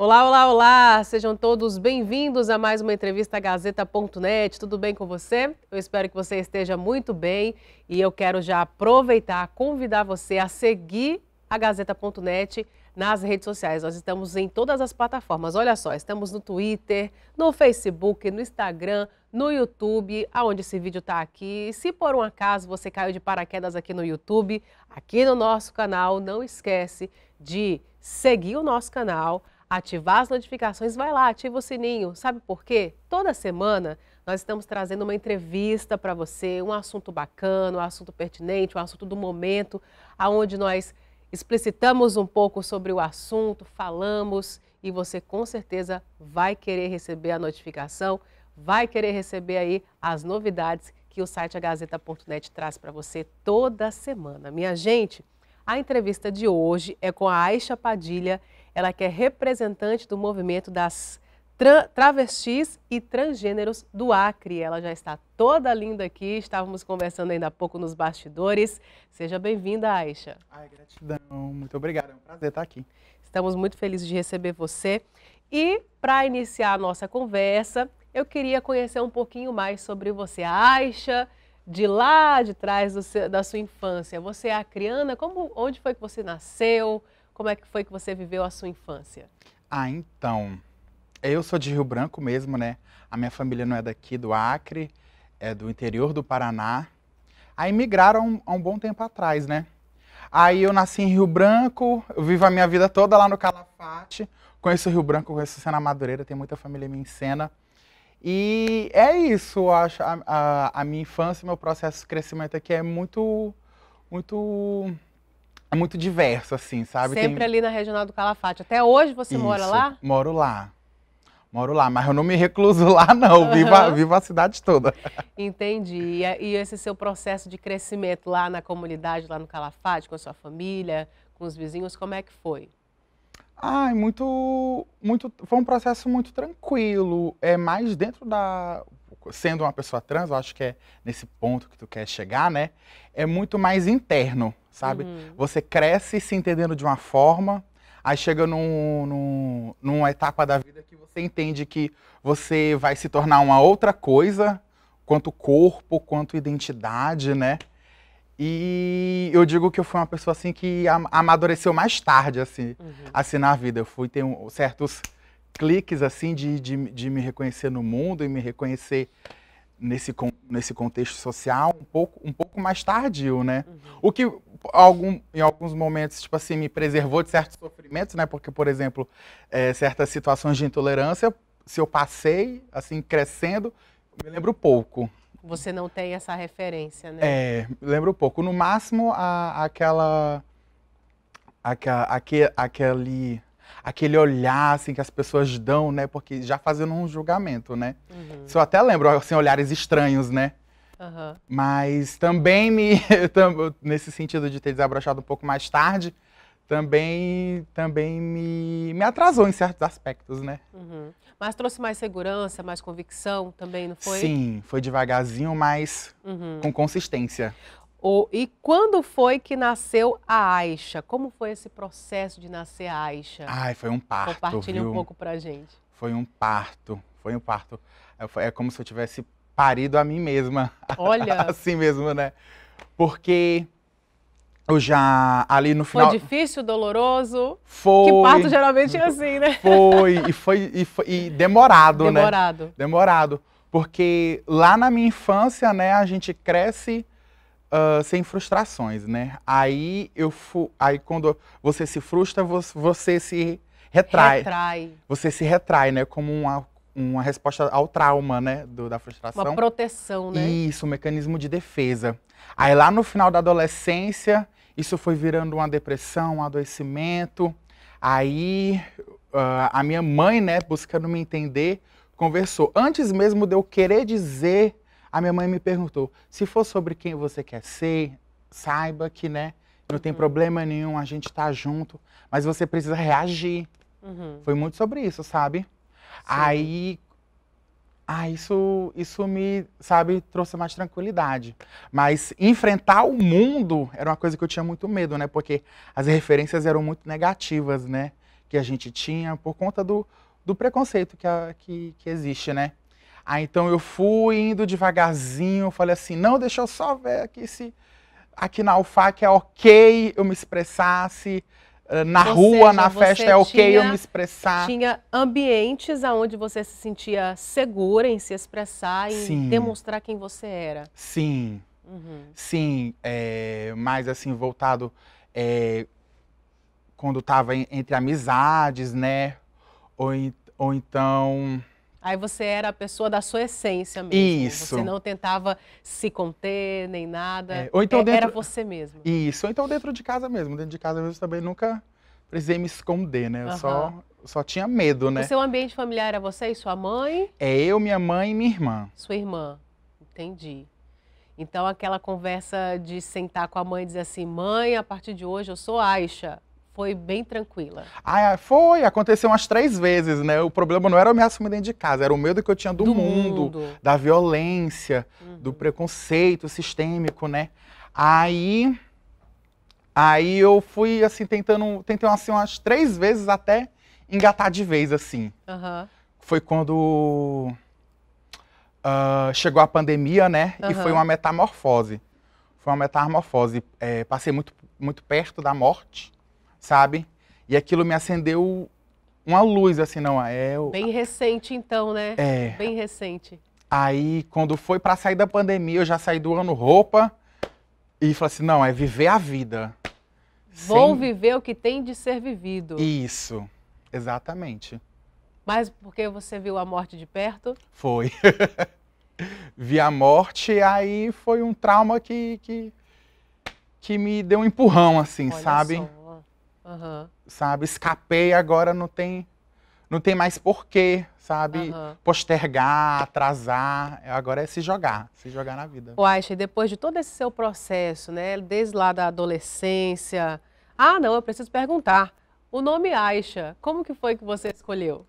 Olá, olá, olá! Sejam todos bem-vindos a mais uma entrevista Gazeta.net. Tudo bem com você? Eu espero que você esteja muito bem e eu quero já aproveitar, convidar você a seguir a Gazeta.net nas redes sociais. Nós estamos em todas as plataformas. Olha só, estamos no Twitter, no Facebook, no Instagram, no YouTube, aonde esse vídeo está aqui. Se por um acaso você caiu de paraquedas aqui no YouTube, aqui no nosso canal, não esquece de seguir o nosso canal, ativar as notificações, vai lá, ativa o sininho. Sabe por quê? Toda semana nós estamos trazendo uma entrevista para você, um assunto bacana, um assunto pertinente, um assunto do momento, aonde nós explicitamos um pouco sobre o assunto, falamos e você com certeza vai querer receber a notificação, vai querer receber aí as novidades que o site agazeta.net traz para você toda semana. Minha gente, a entrevista de hoje é com a Aisha Padilha, ela que é representante do movimento das travestis e transgêneros do Acre. Ela já está toda linda aqui, estávamos conversando ainda há pouco nos bastidores. Seja bem-vinda, Aisha. Ai, gratidão, muito obrigada, é um prazer estar aqui. Estamos muito felizes de receber você. E para iniciar a nossa conversa, eu queria conhecer um pouquinho mais sobre você. A Aisha, de lá de trás da sua infância, você é acriana? Onde foi que você nasceu? Como é que foi que você viveu a sua infância? Então, eu sou de Rio Branco mesmo, né? A minha família não é daqui do Acre, é do interior do Paraná. Aí migraram há um bom tempo atrás, né? Aí eu nasci em Rio Branco, eu vivo a minha vida toda lá no Calafate. Conheço Rio Branco, conheço Sena Madureira, tem muita família minha em Sena. E é isso, eu acho, a minha infância, meu processo de crescimento aqui é muito diverso, assim, sabe? Sempre ali na Regional do Calafate. Até hoje você mora lá? Moro lá. Moro lá, mas eu não me recluso lá, não. Vivo a cidade toda. Entendi. E esse seu processo de crescimento lá na comunidade, lá no Calafate, com a sua família, com os vizinhos, como é que foi? Ai, foi um processo muito tranquilo. É mais dentro sendo uma pessoa trans, eu acho que é nesse ponto que tu quer chegar, né? É muito mais interno, sabe? Uhum. Você cresce se entendendo de uma forma, aí chega numa etapa da vida que você entende que você vai se tornar uma outra coisa, quanto corpo, quanto identidade, né? E eu digo que eu fui uma pessoa assim que amadureceu mais tarde, assim na vida. Eu fui ter certos cliques assim de me reconhecer no mundo e me reconhecer nesse contexto social um pouco mais tardio, né? O que em alguns momentos, tipo assim, me preservou de certos sofrimentos, né? Porque, por exemplo, certas situações de intolerância, se eu passei, assim, crescendo, eu me lembro pouco. Você não tem essa referência, né? Me lembro pouco. No máximo, aquele olhar, assim, que as pessoas dão, né? Porque já fazendo um julgamento, né? Isso eu até lembro, assim, olhares estranhos, né? Mas também nesse sentido de ter desabrochado um pouco mais tarde, também me atrasou em certos aspectos, né? Mas trouxe mais segurança, mais convicção também, não foi? Sim, foi devagarzinho, mas com consistência. E quando foi que nasceu a Aisha? Como foi esse processo de nascer a Aisha? Ai, foi um parto, Compartilha viu? um pouco pra gente. Foi um parto. É como se eu tivesse parido a mim mesma. Olha! Assim mesmo, né? Porque eu já, ali no final... Foi difícil, doloroso? Foi. Que parto geralmente é assim, né? E demorado, Demorado. né? Demorado. Porque lá na minha infância, né, a gente cresce sem frustrações, né? Aí quando você se frustra, você se retrai. Você se retrai, né? Como uma resposta ao trauma, né? Da frustração. Uma proteção, né? Isso, um mecanismo de defesa. Aí lá no final da adolescência, isso foi virando uma depressão, um adoecimento. Aí a minha mãe, né, buscando me entender, conversou. Antes mesmo de eu querer dizer, a minha mãe me perguntou, se for sobre quem você quer ser, saiba que, né, não tem problema nenhum, a gente tá junto, mas você precisa reagir. Foi muito sobre isso, sabe? Sim. Aí, isso me, sabe, trouxe mais tranquilidade. Mas enfrentar o mundo era uma coisa que eu tinha muito medo, né? Porque as referências eram muito negativas, né? que a gente tinha por conta do preconceito que existe, né? Aí então eu fui indo devagarzinho, falei assim, não, deixa eu só ver aqui se aqui na UFAC é ok eu me expressasse, na rua, na festa é ok eu me expressar. Tinha ambientes onde você se sentia segura em se expressar, em demonstrar quem você era. Sim, sim, mais assim voltado quando estava entre amizades, né? Ou então... Aí você era a pessoa da sua essência mesmo. Isso. Você não tentava se conter nem nada. Ou então era você mesmo. Isso. Ou então dentro de casa mesmo. Dentro de casa mesmo também nunca precisei me esconder, né? Eu só tinha medo, né? O seu ambiente familiar era você e sua mãe? É eu, minha mãe e minha irmã. Sua irmã. Entendi. Então aquela conversa de sentar com a mãe e dizer assim, mãe, a partir de hoje eu sou Aisha. Foi bem tranquila. Aconteceu umas 3 vezes, né? O problema não era eu me assumir dentro de casa, era o medo que eu tinha do mundo, da violência, do preconceito sistêmico, né? Aí eu fui, assim, tentei assim, umas 3 vezes até engatar de vez, assim. Foi quando chegou a pandemia, né? E foi uma metamorfose. Passei muito perto da morte, sabe? E aquilo me acendeu uma luz, assim, não é? Bem recente, então, né? Bem recente. Aí, quando foi pra sair da pandemia, eu já saí doando roupa e falei assim, não, é viver a vida. Vou viver o que tem de ser vivido. Isso, exatamente. Mas porque você viu a morte de perto? Foi. Vi a morte, aí foi um trauma que me deu um empurrão, assim, olha sabe? Só. Sabe, escapei, agora não tem mais porquê, sabe? Postergar, atrasar, agora é se jogar na vida. Aisha, depois de todo esse seu processo, né, desde lá da adolescência, não, eu preciso perguntar, o nome Aisha, como que foi que você escolheu?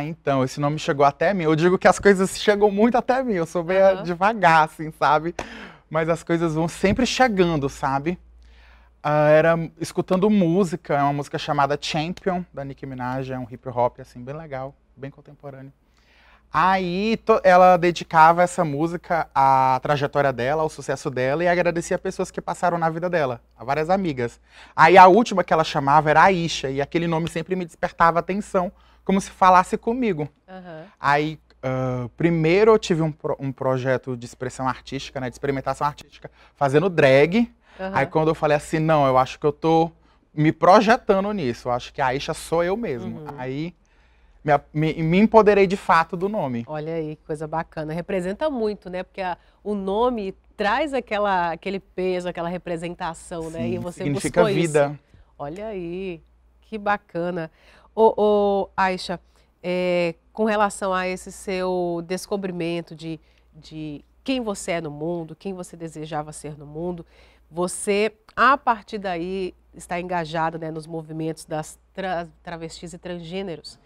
Então, esse nome chegou até mim, eu digo que as coisas chegam muito até mim, eu sou bem devagar, assim, sabe? Mas as coisas vão sempre chegando, sabe? Era escutando música, é uma música chamada Champion, da Nicki Minaj, é um hip hop, assim, bem legal, bem contemporâneo. Aí ela dedicava essa música à trajetória dela, ao sucesso dela, e agradecia pessoas que passaram na vida dela, a várias amigas. Aí a última que ela chamava era Aisha, e aquele nome sempre me despertava atenção, como se falasse comigo. Aí, primeiro eu tive um projeto de expressão artística, né, de experimentação artística, fazendo drag. Aí quando eu falei assim, não, eu acho que eu tô me projetando nisso, eu acho que a Aisha sou eu mesmo. Aí me empoderei de fato do nome. Olha aí, que coisa bacana. Representa muito, né? Porque o nome traz aquele peso, aquela representação, né? E você significa buscou vida. Isso. Olha aí, que bacana. Aisha, com relação a esse seu descobrimento de quem você é no mundo, quem você desejava ser no mundo, você, a partir daí, está engajada, né, nos movimentos das travestis e transgêneros.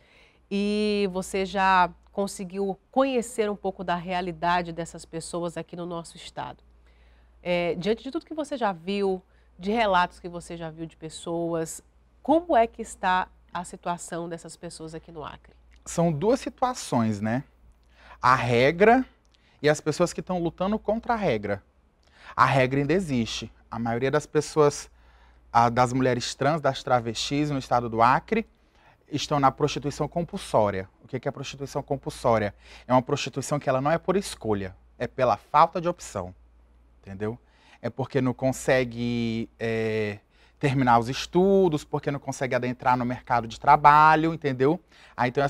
E você já conseguiu conhecer um pouco da realidade dessas pessoas aqui no nosso estado. Diante de tudo que você já viu, de relatos que você já viu de pessoas, como é que está a situação dessas pessoas aqui no Acre? São 2 situações, né? A regra e as pessoas que estão lutando contra a regra. A regra ainda existe. A maioria das pessoas, das mulheres trans, das travestis no estado do Acre, estão na prostituição compulsória. O que é a prostituição compulsória? É uma prostituição que ela não é por escolha, é pela falta de opção, entendeu? É porque não consegue terminar os estudos, porque não consegue adentrar no mercado de trabalho, entendeu? Então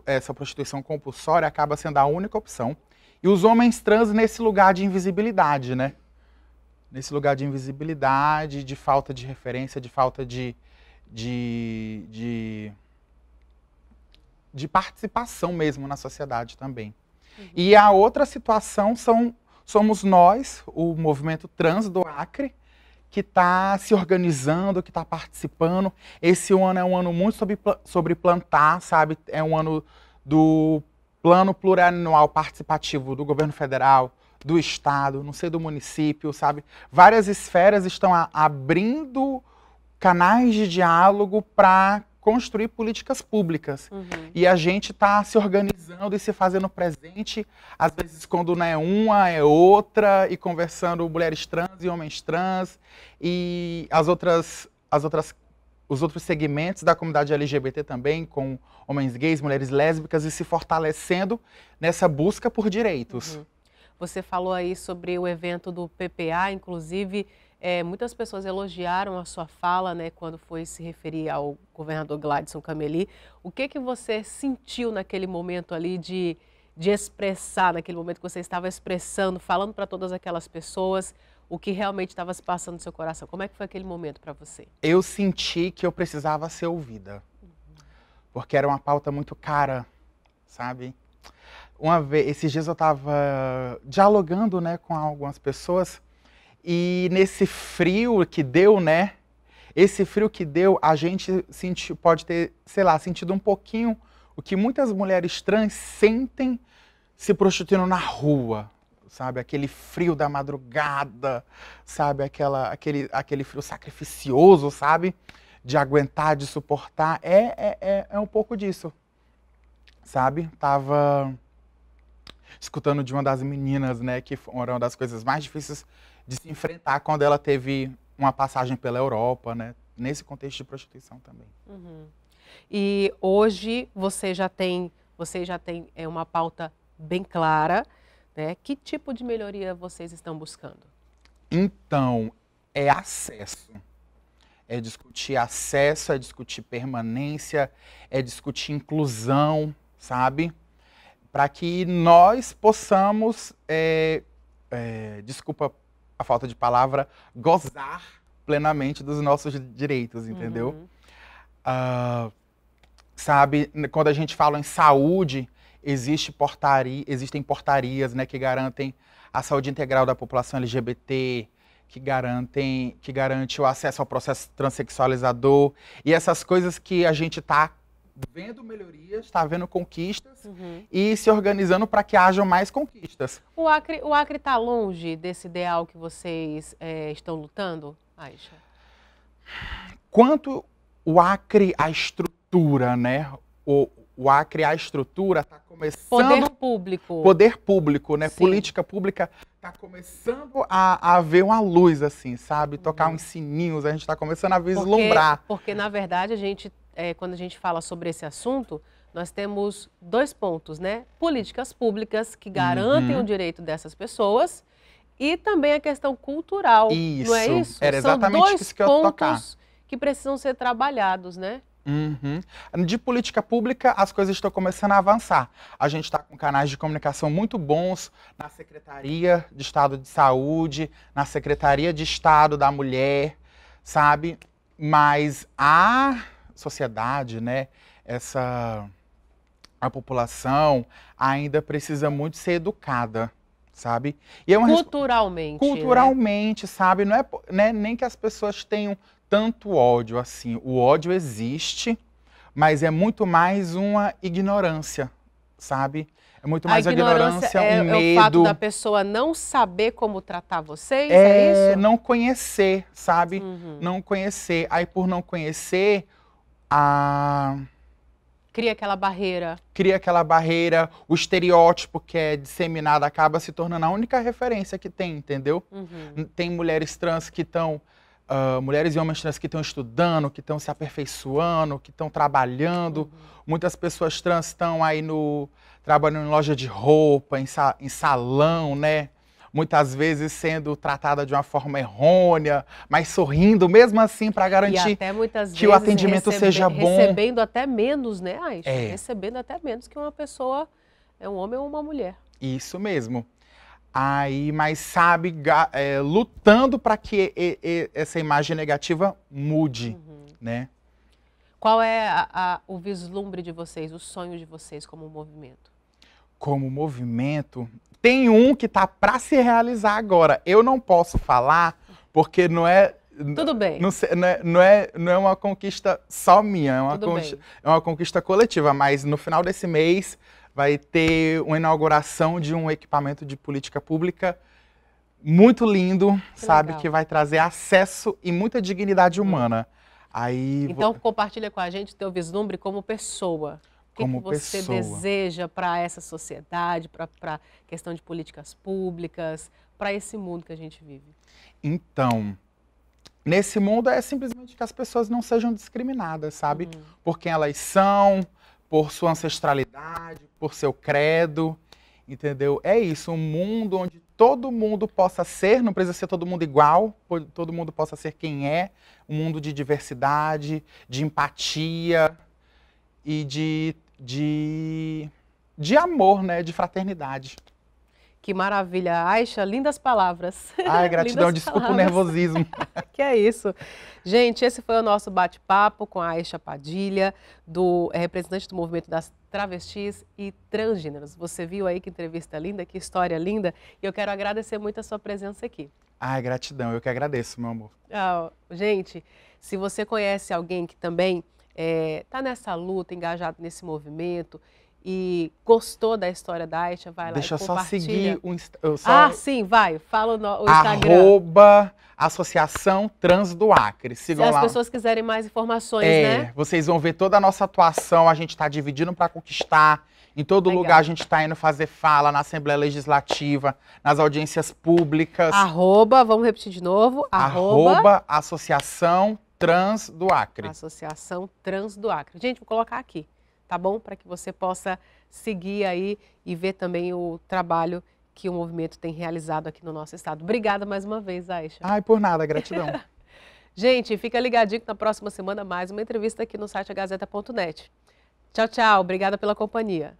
essa prostituição compulsória acaba sendo a única opção. E os homens trans nesse lugar de invisibilidade, né? Nesse lugar de invisibilidade, de falta de referência, de falta de participação mesmo na sociedade também. E a outra situação somos nós, o movimento trans do Acre, que está se organizando, que está participando. Esse ano é um ano muito sobre plantar, sabe? É um ano do Plano Plurianual Participativo do Governo Federal, do Estado, não sei, do município, sabe? Várias esferas estão abrindo canais de diálogo para construir políticas públicas. Uhum. E a gente está se organizando e se fazendo presente, às vezes quando não é uma, é outra, e conversando mulheres trans e homens trans, e os outros segmentos da comunidade LGBT também, com homens gays, mulheres lésbicas, e se fortalecendo nessa busca por direitos. Uhum. Você falou aí sobre o evento do PPA, inclusive muitas pessoas elogiaram a sua fala, né, quando foi se referir ao governador Gladson Cameli. O que você sentiu naquele momento ali de expressar, naquele momento que você estava expressando, falando para todas aquelas pessoas o que realmente estava se passando no seu coração? Como é que foi aquele momento para você? Eu senti que eu precisava ser ouvida, porque era uma pauta muito cara, sabe? Esses dias eu estava dialogando, né, com algumas pessoas, e nesse frio que deu, né, a gente pode ter, sei lá, sentido um pouquinho o que muitas mulheres trans sentem se prostituindo na rua, sabe? Aquele frio da madrugada, sabe? Aquele frio sacrificioso, sabe? De aguentar, de suportar. É um pouco disso, sabe? Tava escutando de uma das meninas, né? Que foi uma das coisas mais difíceis de se enfrentar quando ela teve uma passagem pela Europa, né? Nesse contexto de prostituição também. Uhum. E hoje você já tem uma pauta bem clara, né? Que tipo de melhoria vocês estão buscando? Então, é acesso. É discutir acesso, é discutir permanência, é discutir inclusão, sabe? Para que nós possamos, desculpa a falta de palavra, gozar plenamente dos nossos direitos, entendeu? Uhum. Sabe, quando a gente fala em saúde, existem portarias, né, que garantem a saúde integral da população LGBT, que garante o acesso ao processo transexualizador, e essas coisas que a gente está vendo melhorias, está vendo conquistas, e se organizando para que hajam mais conquistas. O Acre está longe desse ideal que vocês estão lutando, Aisha? Quanto o Acre, a estrutura, né? O Acre, a estrutura está começando... Poder público, né? Sim. Política pública está começando a ver uma luz, assim, sabe? Tocar uns sininhos, a gente está começando a vislumbrar. Porque, na verdade, quando a gente fala sobre esse assunto, nós temos 2 pontos, né? Políticas públicas que garantem o direito dessas pessoas e também a questão cultural, isso, não é isso? Era exatamente isso que eu ia tocar. São 2 pontos que precisam ser trabalhados, né? De política pública, as coisas estão começando a avançar. A gente está com canais de comunicação muito bons na Secretaria de Estado de Saúde, na Secretaria de Estado da Mulher, sabe? Mas a sociedade, né, a população ainda precisa muito ser educada, sabe? E é culturalmente. Culturalmente, né? Sabe? Não é nem que as pessoas tenham tanto ódio assim. O ódio existe, mas é muito mais uma ignorância, sabe? É muito mais a ignorância, um medo. É o fato da pessoa não saber como tratar vocês, é isso? Não conhecer, sabe? Não conhecer. Aí, por não conhecer, cria aquela barreira. O estereótipo que é disseminado acaba se tornando a única referência que tem, entendeu? Tem mulheres trans que estão... mulheres e homens trans que estão estudando, que estão se aperfeiçoando, que estão trabalhando. Muitas pessoas trans estão aí trabalhando em loja de roupa, em salão, né? Muitas vezes sendo tratada de uma forma errônea, mas sorrindo mesmo assim para garantir até muitas que o atendimento seja bom. Recebendo até menos, né, Aisha? Recebendo até menos que uma pessoa, um homem ou uma mulher. Isso mesmo. Aí, mas sabe, lutando para que essa imagem negativa mude, né? Qual é o vislumbre de vocês, o sonho de vocês como movimento? Como movimento, tem um que está para se realizar agora. Eu não posso falar porque não é... Tudo bem. Não é uma conquista só minha, é uma conquista coletiva, mas no final desse mês vai ter uma inauguração de um equipamento de política pública muito lindo, sabe? Que vai trazer acesso e muita dignidade humana Aí, Então, compartilha com a gente o teu vislumbre como pessoa. O que você deseja para essa sociedade, para a questão de políticas públicas, para esse mundo que a gente vive? Então, nesse mundo é simplesmente que as pessoas não sejam discriminadas, sabe? Por quem elas são, por sua ancestralidade, por seu credo, entendeu? É isso, um mundo onde todo mundo possa ser, não precisa ser todo mundo igual, todo mundo possa ser quem é, um mundo de diversidade, de empatia e de amor, né? De fraternidade. Que maravilha, Aisha, lindas palavras. Ai, gratidão, desculpa o nervosismo. Que é isso. Gente, esse foi o nosso bate-papo com a Aisha Padilha, representante do movimento das travestis e transgêneros. Você viu aí que entrevista linda, que história linda, e eu quero agradecer muito a sua presença aqui. Ai, gratidão, eu que agradeço, meu amor. Gente, se você conhece alguém que também está nessa luta, engajado nesse movimento, e gostou da história da Aisha, vai lá Deixa e eu só seguir o sim, vai. Fala o Instagram. @Associação Trans do Acre. Sigam lá. Se as pessoas quiserem mais informações, né? Vocês vão ver toda a nossa atuação, a gente está dividindo para conquistar. Em todo lugar a gente está indo fazer fala, na Assembleia Legislativa, nas audiências públicas. Vamos repetir de novo. Associação Trans do Acre. Associação Trans do Acre. Gente, vou colocar aqui, tá bom? Para que você possa seguir aí e ver também o trabalho que o movimento tem realizado aqui no nosso estado. Obrigada mais uma vez, Aisha. Ai, por nada, gratidão. Gente, fica ligadinho que na próxima semana mais uma entrevista aqui no site agazeta.net. Tchau, tchau. Obrigada pela companhia.